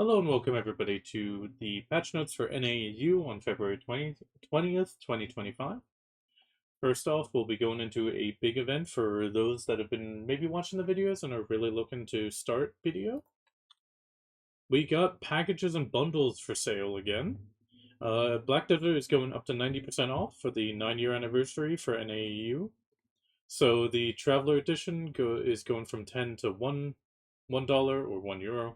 Hello and welcome everybody to the patch notes for NAU on February 20th, 2025. First off, we'll be going into a big event for those that have been maybe watching the videos and are really looking to start video. We got packages and bundles for sale again. Black Desert is going up to 90% off for the 9-year anniversary for NAU. So the Traveler Edition is going from 10 to $1 or €1.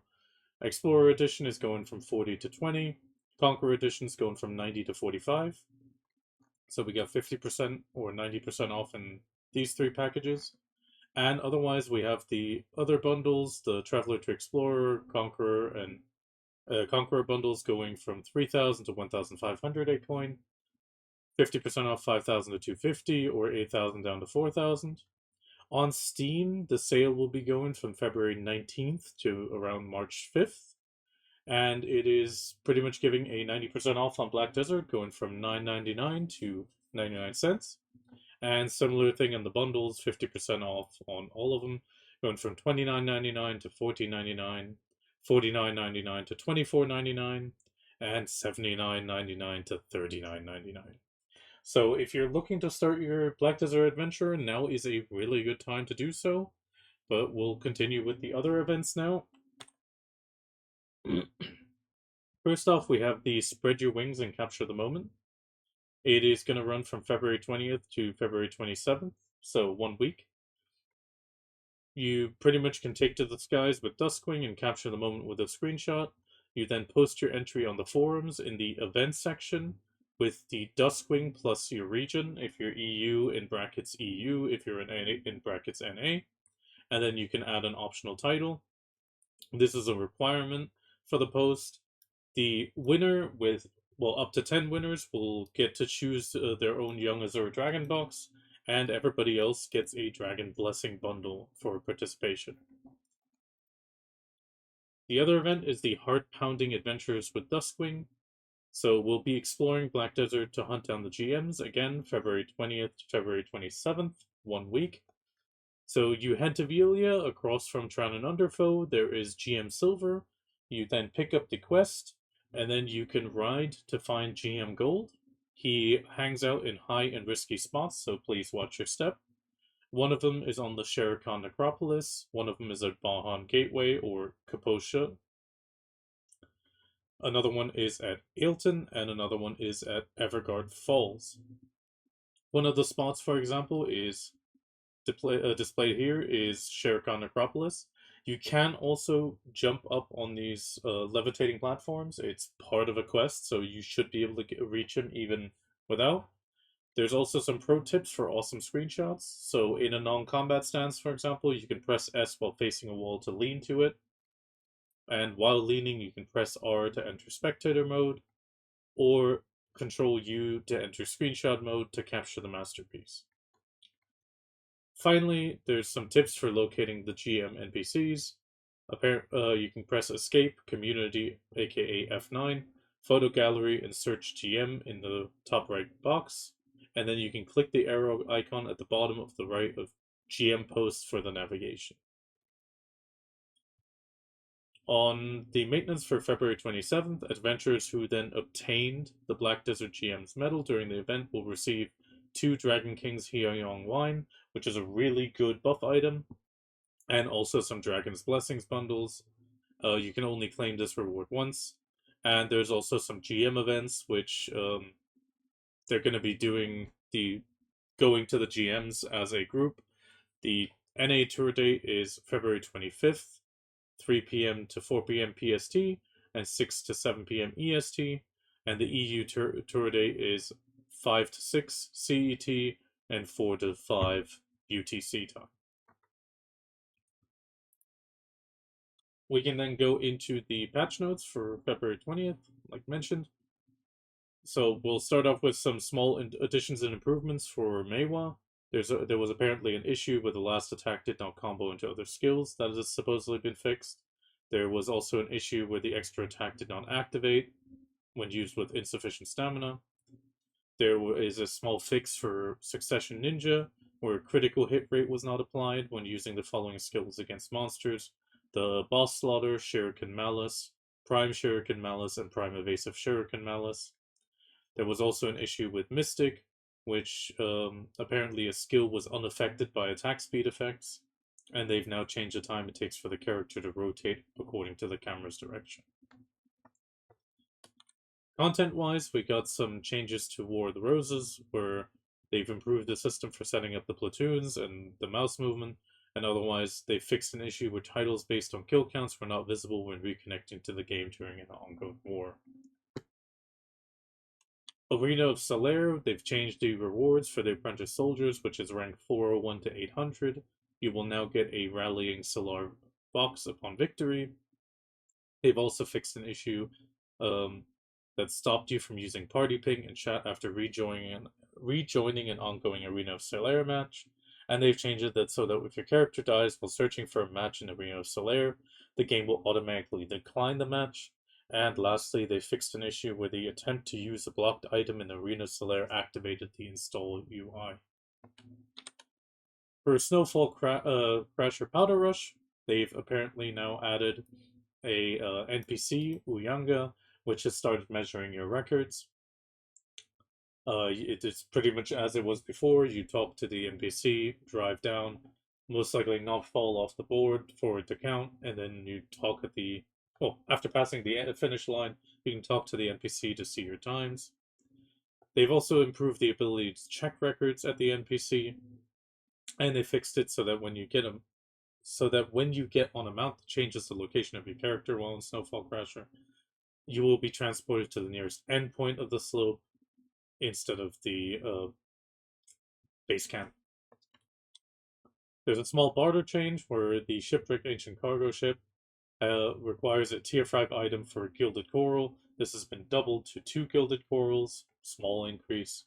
Explorer Edition is going from 40 to 20. Conqueror Edition is going from 90 to 45. So we got 50% or 90% off in these three packages. And otherwise, we have the other bundles, the Traveler to Explorer, Conqueror, and Conqueror bundles going from 3,000 to 1,500 a coin. 50% off 5,000 to 250 or 8,000 down to 4,000. On Steam, the sale will be going from February 19th to around March 5th. And it is pretty much giving a 90% off on Black Desert, going from $9.99 to 99 cents. And similar thing on the bundles, 50% off on all of them, going from $29.99 to $14.99, $49.99 to $24.99, and $79.99 to $39.99. So if you're looking to start your Black Desert adventure, now is a really good time to do so. But we'll continue with the other events now. First off, we have the Spread Your Wings and Capture the Moment. It is going to run from February 20th to February 27th, so 1 week. You pretty much can take to the skies with Duskwing and capture the moment with a screenshot. You then post your entry on the forums in the events section with the Duskwing plus your region, if you're EU in brackets EU, if you're in NA in brackets NA, and then you can add an optional title. This is a requirement for the post. The winner with, well, up to 10 winners will get to choose their own Young Azure Dragon box, and everybody else gets a Dragon Blessing bundle for participation. The other event is the Heart Pounding Adventures with Duskwing. So we'll be exploring Black Desert to hunt down the GMs again, February 20th to February 27th, 1 week. So you head to Velia across from Tran and Underfoe. There is GM Silver. You then pick up the quest, and then you can ride to find GM Gold. He hangs out in high and risky spots, so please watch your step. One of them is on the Shere Khan Necropolis. One of them is at Bahan Gateway or Kaposha. Another one is at Ailton, and another one is at Evergard Falls. One of the spots, for example, is displayed here is Shere Khan Necropolis. You can also jump up on these levitating platforms. It's part of a quest, so you should be able to reach them even without. There's also some pro tips for awesome screenshots. So in a non-combat stance, for example, you can press S while facing a wall to lean to it. And while leaning, you can press R to enter spectator mode, or Control U to enter screenshot mode to capture the masterpiece. Finally, there's some tips for locating the GM NPCs. You can press Escape, Community, aka F9, Photo Gallery, and search GM in the top right box. And then you can click the arrow icon at the bottom of the right of GM posts for the navigation. On the maintenance for February 27th, adventurers who then obtained the Black Desert GM's medal during the event will receive 2 Dragon King's Hyeyong wine, which is a really good buff item, and also some Dragon's Blessings bundles. You can only claim this reward once, and there's also some GM events, which they're going to be doing going to the GMs as a group. The NA tour date is February 25th. 3 p.m. to 4 p.m. PST, and 6 to 7 p.m. EST, and the EU tour date is 5 to 6 CET, and 4 to 5 UTC time. We can then go into the patch notes for February 20th, like mentioned. So we'll start off with some small additions and improvements for Meiwa. There was apparently an issue where the last attack did not combo into other skills. That has supposedly been fixed. There was also an issue where the extra attack did not activate when used with insufficient stamina. There is a small fix for Succession Ninja, where critical hit rate was not applied when using the following skills against monsters: the Boss Slaughter, Shuriken Malice, Prime Shuriken Malice and Prime Evasive Shuriken Malice. There was also an issue with Mystic, which apparently a skill was unaffected by attack speed effects, and they've now changed the time it takes for the character to rotate according to the camera's direction. Content-wise, we got some changes to War of the Roses, where they've improved the system for setting up the platoons and the mouse movement, and otherwise they fixed an issue where titles based on kill counts were not visible when reconnecting to the game during an ongoing war. Arena of Solaire, they've changed the rewards for the apprentice soldiers, which is ranked 401 to 800. You will now get a Rallying Solar box upon victory. They've also fixed an issue that stopped you from using party ping in chat after rejoining an ongoing Arena of Solaire match. And they've changed it that so that if your character dies while searching for a match in Arena of Solaire, the game will automatically decline the match. And lastly, they fixed an issue where the attempt to use a blocked item in Arena Solaire activated the install UI. For Snowfall Crasher Powder Rush, they've apparently now added a NPC, Uyanga, which has started measuring your records. It is pretty much as it was before. You talk to the NPC, drive down, most likely not fall off the board for it to count, and then you talk at the... Well, after passing the finish line, you can talk to the NPC to see your times. They've also improved the ability to check records at the NPC, and they fixed it so that when you get on a mount that changes the location of your character while in Snowfall Crasher, you will be transported to the nearest endpoint of the slope instead of the base camp. There's a small barter change where the Shipwrecked Ancient Cargo Ship requires a tier 5 item for Gilded Coral. This has been doubled to 2 Gilded Corals, small increase.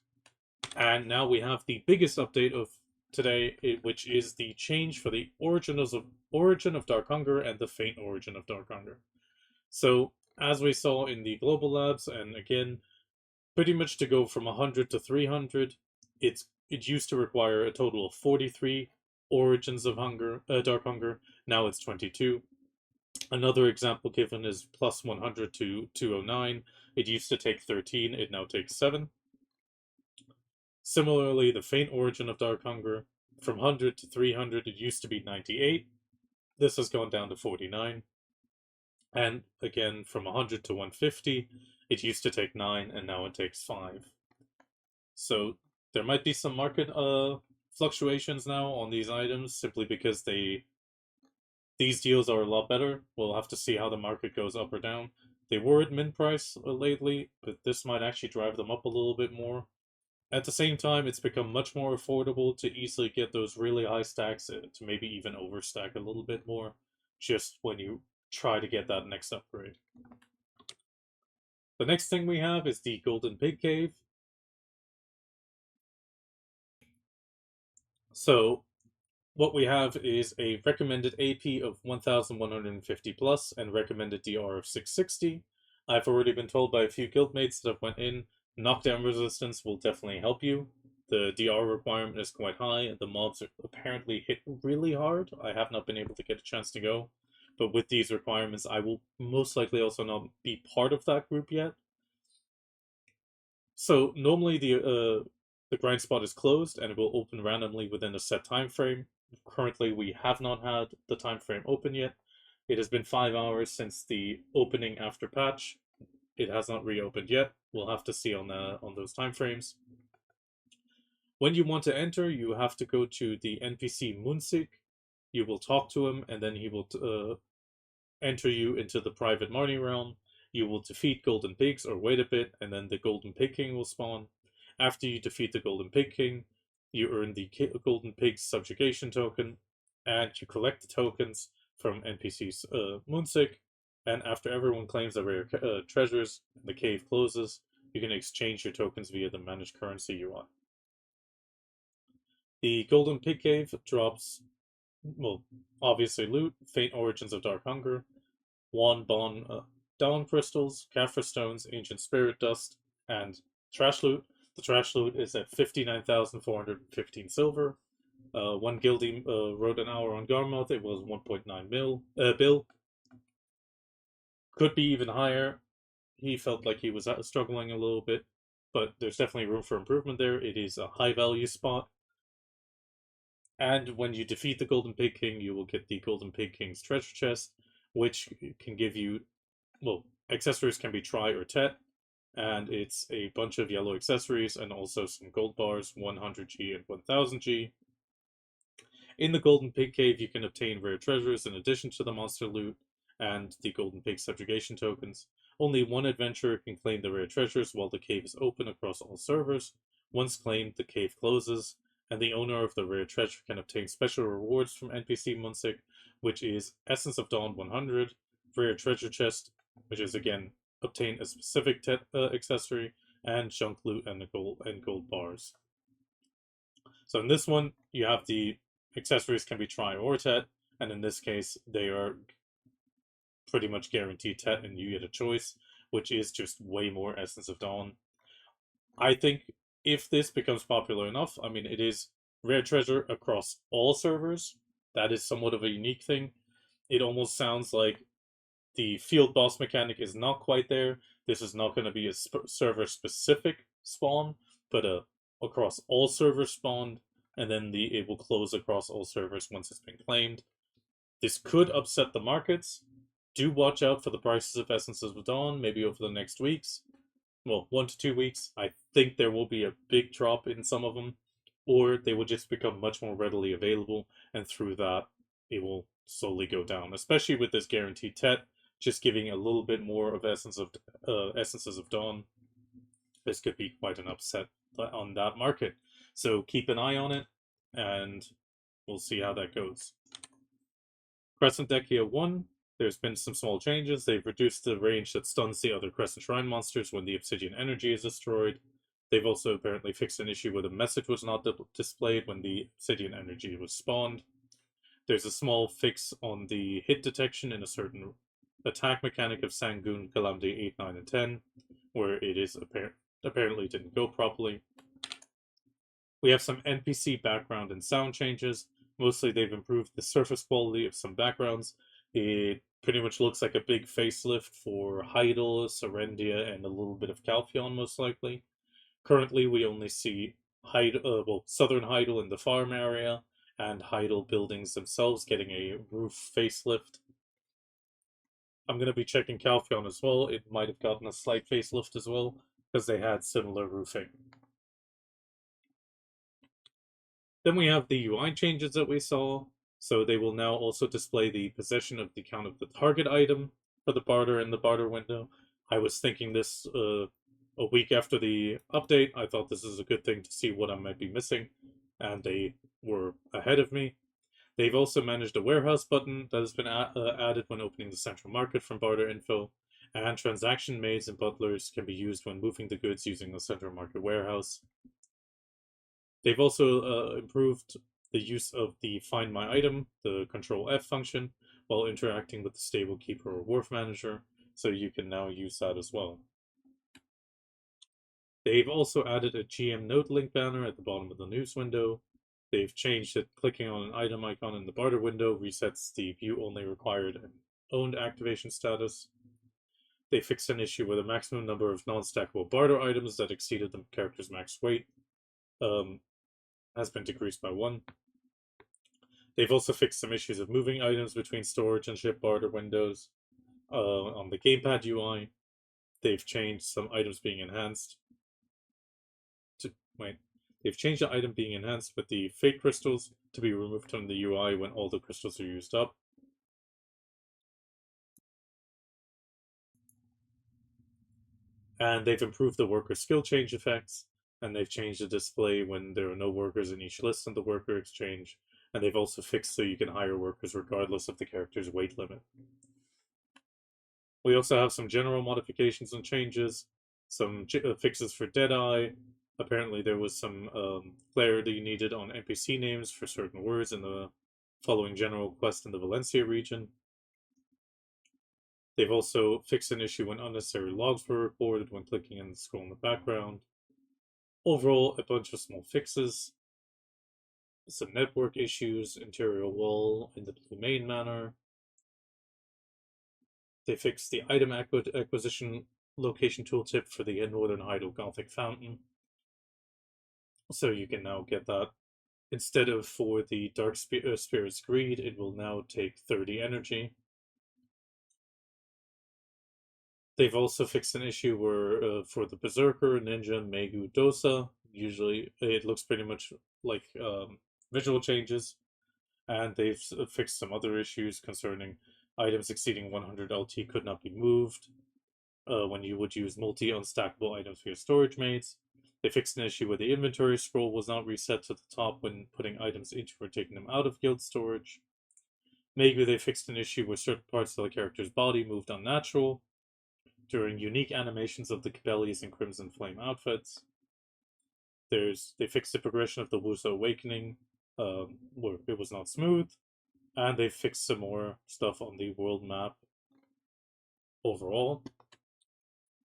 And now we have the biggest update of today, which is the change for the Origin of Dark Hunger and the Faint Origin of Dark Hunger. So, as we saw in the Global Labs, and again, pretty much to go from 100 to 300, it used to require a total of 43 Origins of Dark Hunger, now it's 22. Another example given is plus 100 to 209. It used to take 13, it now takes 7. Similarly, the Faint Origin of Dark Hunger, from 100 to 300, it used to be 98. This has gone down to 49. And again, from 100 to 150, it used to take 9, and now it takes 5. So there might be some market fluctuations now on these items, simply because these deals are a lot better. We'll have to see how the market goes up or down. They were at min price lately, but this might actually drive them up a little bit more. At the same time, it's become much more affordable to easily get those really high stacks to maybe even overstack a little bit more, just when you try to get that next upgrade. The next thing we have is the Golden Pig Cave. So, what we have is a recommended AP of 1150 plus and recommended DR of 660. I've already been told by a few guildmates that have went in, knockdown resistance will definitely help you. The DR requirement is quite high, and the mobs are apparently hit really hard. I have not been able to get a chance to go, but with these requirements, I will most likely also not be part of that group yet. So normally the grind spot is closed and it will open randomly within a set time frame. Currently, we have not had the time frame open yet. It has been 5 hours since the opening after patch. It has not reopened yet. We'll have to see on those time frames. When you want to enter, you have to go to the NPC Munsik. You will talk to him, and then he will enter you into the private Marnie realm. You will defeat Golden Pigs or wait a bit, and then the Golden Pig King will spawn. After you defeat the Golden Pig King, you earn the Golden Pig's subjugation token, and you collect the tokens from NPC's Munsik. And after everyone claims their rare treasures, the cave closes, you can exchange your tokens via the Managed Currency UI. The Golden Pig Cave drops, well, obviously loot, Faint Origins of Dark Hunger, Wan Bon Dawn Crystals, Kaffir Stones, Ancient Spirit Dust, and Trash Loot. The Trash Loot is at 59,415 silver. One guildie wrote an hour on Garmouth, it was 1.9 bill. Could be even higher. He felt like he was struggling a little bit, but there's definitely room for improvement there. It is a high value spot. And when you defeat the Golden Pig King, you will get the Golden Pig King's treasure chest, which can give you, well, accessories can be tri or tet, and it's a bunch of yellow accessories and also some gold bars, 100G and 1000G. In the Golden Pig Cave, you can obtain rare treasures in addition to the monster loot and the Golden Pig subjugation tokens. Only one adventurer can claim the rare treasures while the cave is open across all servers. Once claimed, the cave closes, and the owner of the rare treasure can obtain special rewards from NPC Munsik, which is Essence of Dawn 100, rare treasure chest, which is again obtain a specific accessory, and junk loot and gold bars. So in this one, you have the accessories can be tri or tet, and in this case, they are pretty much guaranteed tet, and you get a choice, which is just way more Essence of Dawn. I think if this becomes popular enough, I mean, it is rare treasure across all servers. That is somewhat of a unique thing. It almost sounds like the field boss mechanic is not quite there. This is not going to be a server specific spawn, but across all servers spawned, and then it will close across all servers once it's been claimed. This could upset the markets. Do watch out for the prices of Essences of Dawn, maybe over the next weeks. Well, 1 to 2 weeks. I think there will be a big drop in some of them, or they will just become much more readily available, and through that, it will slowly go down. Especially with this guaranteed tet, just giving a little bit more of Essences of Dawn. This could be quite an upset on that market. So keep an eye on it, and we'll see how that goes. Crescent Dhekia 1, there's been some small changes. They've reduced the range that stuns the other Crescent Shrine monsters when the Obsidian energy is destroyed. They've also apparently fixed an issue where the message was not displayed when the Obsidian energy was spawned. There's a small fix on the hit detection in a certain attack mechanic of Sangoon, Calamity 8, 9, and 10, where it is apparently didn't go properly. We have some NPC background and sound changes. Mostly they've improved the surface quality of some backgrounds. It pretty much looks like a big facelift for Heidel, Serendia, and a little bit of Calpheon, most likely. Currently, we only see Southern Heidel in the farm area, and Heidel buildings themselves getting a roof facelift. I'm going to be checking Calpheon as well. It might have gotten a slight facelift as well, because they had similar roofing. Then we have the UI changes that we saw. So they will now also display the possession of the count of the target item for the barter in the barter window. I was thinking this a week after the update. I thought this is a good thing to see what I might be missing, and they were ahead of me. They've also managed a warehouse button that has been added when opening the central market from barter info, and transaction maids and butlers can be used when moving the goods using the central market warehouse. They've also improved the use of the Find My Item, the Control F function, while interacting with the stable keeper or wharf manager, so you can now use that as well. They've also added a GM Note link banner at the bottom of the news window. They've changed it. Clicking on an item icon in the barter window resets the view only required and owned activation status. They fixed an issue where the maximum number of non-stackable barter items that exceeded the character's max weight has been decreased by 1. They've also fixed some issues of moving items between storage and ship barter windows. On the gamepad UI, they've changed some items being enhanced. They've changed the item being enhanced with the fake crystals to be removed from the UI when all the crystals are used up. And they've improved the worker skill change effects, and they've changed the display when there are no workers in each list on the worker exchange, and they've also fixed so you can hire workers regardless of the character's weight limit. We also have some general modifications and changes, some fixes for Deadeye. Apparently there was some clarity needed on NPC names for certain words in the following general quest in the Valencia region. They've also fixed an issue when unnecessary logs were recorded when clicking and scroll in the background. Overall, a bunch of small fixes. Some network issues, interior wall in the blue main manner. They fixed the item acquisition location tooltip for the Northern Idol Gothic Fountain. So you can now get that. Instead of for the Dark Spirit's Greed, it will now take 30 energy. They've also fixed an issue where for the Berserker, Ninja, Megu, Dosa, usually it looks pretty much like visual changes. And they've fixed some other issues concerning items exceeding 100 LT could not be moved when you would use multi-unstackable items for your storage mates. They fixed an issue where the inventory scroll was not reset to the top when putting items into or taking them out of guild storage. Maybe they fixed an issue where certain parts of the character's body moved unnatural during unique animations of the Cabelli's and Crimson Flame outfits. They fixed the progression of the Wusa Awakening, where it was not smooth, and they fixed some more stuff on the world map overall.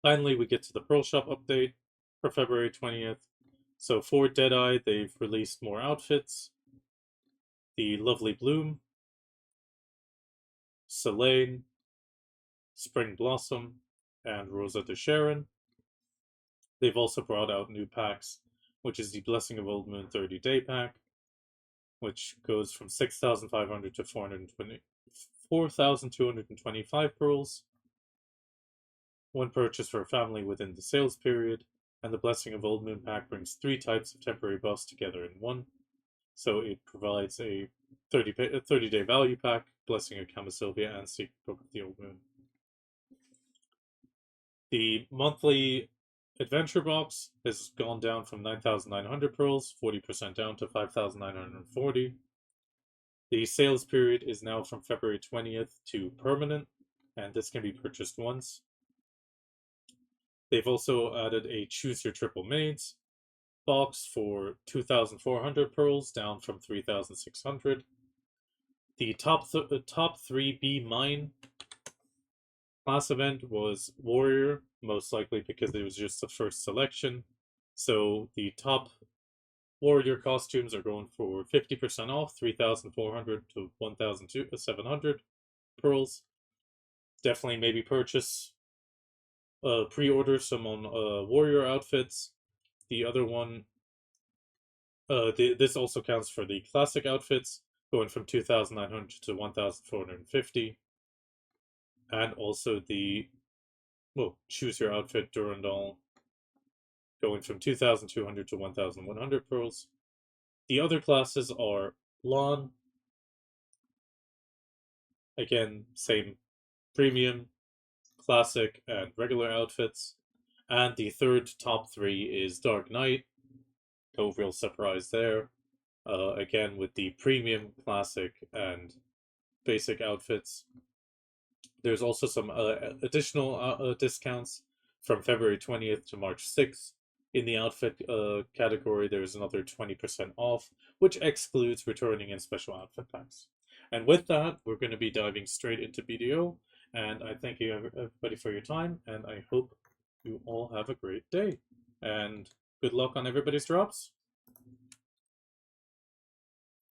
Finally, we get to the Pearl Shop update for February 20th. So for Deadeye, they've released more outfits. The Lovely Bloom, Selene, Spring Blossom, and Rosa de Sharon. They've also brought out new packs, which is the Blessing of Old Moon 30-day pack, which goes from 6,500 to 4,225 pearls. One purchase for a family within the sales period, and the Blessing of Old Moon pack brings 3 types of temporary buffs together in one. So it provides a 30-day value pack, Blessing of Camasylvia, and Secret Book of the Old Moon. The monthly adventure box has gone down from 9,900 pearls, 40% down to 5,940. The sales period is now from February 20th to permanent, and this can be purchased once. They've also added a Choose Your Triple Maids box for 2,400 pearls, down from 3,600. The top 3 B Mine class event was Warrior, most likely because it was just the first selection. So the top Warrior costumes are going for 50% off, 3,400 to 1,700 pearls. Definitely maybe purchase, pre-order some on Warrior outfits. The other one, this also counts for the classic outfits, going from 2,900 to 1,450. And also the, choose your outfit Durandal, going from 2,200 to 1,100 pearls. The other classes are Lawn, again, same premium, classic, and regular outfits. And the third top 3 is Dark Knight. No real surprise there. Again, with the premium, classic, and basic outfits. There's also some additional discounts from February 20th to March 6th. In the outfit category, there's another 20% off, which excludes returning and special outfit packs. And with that, we're going to be diving straight into BDO. And I thank you everybody for your time, and I hope you all have a great day. And good luck on everybody's drops.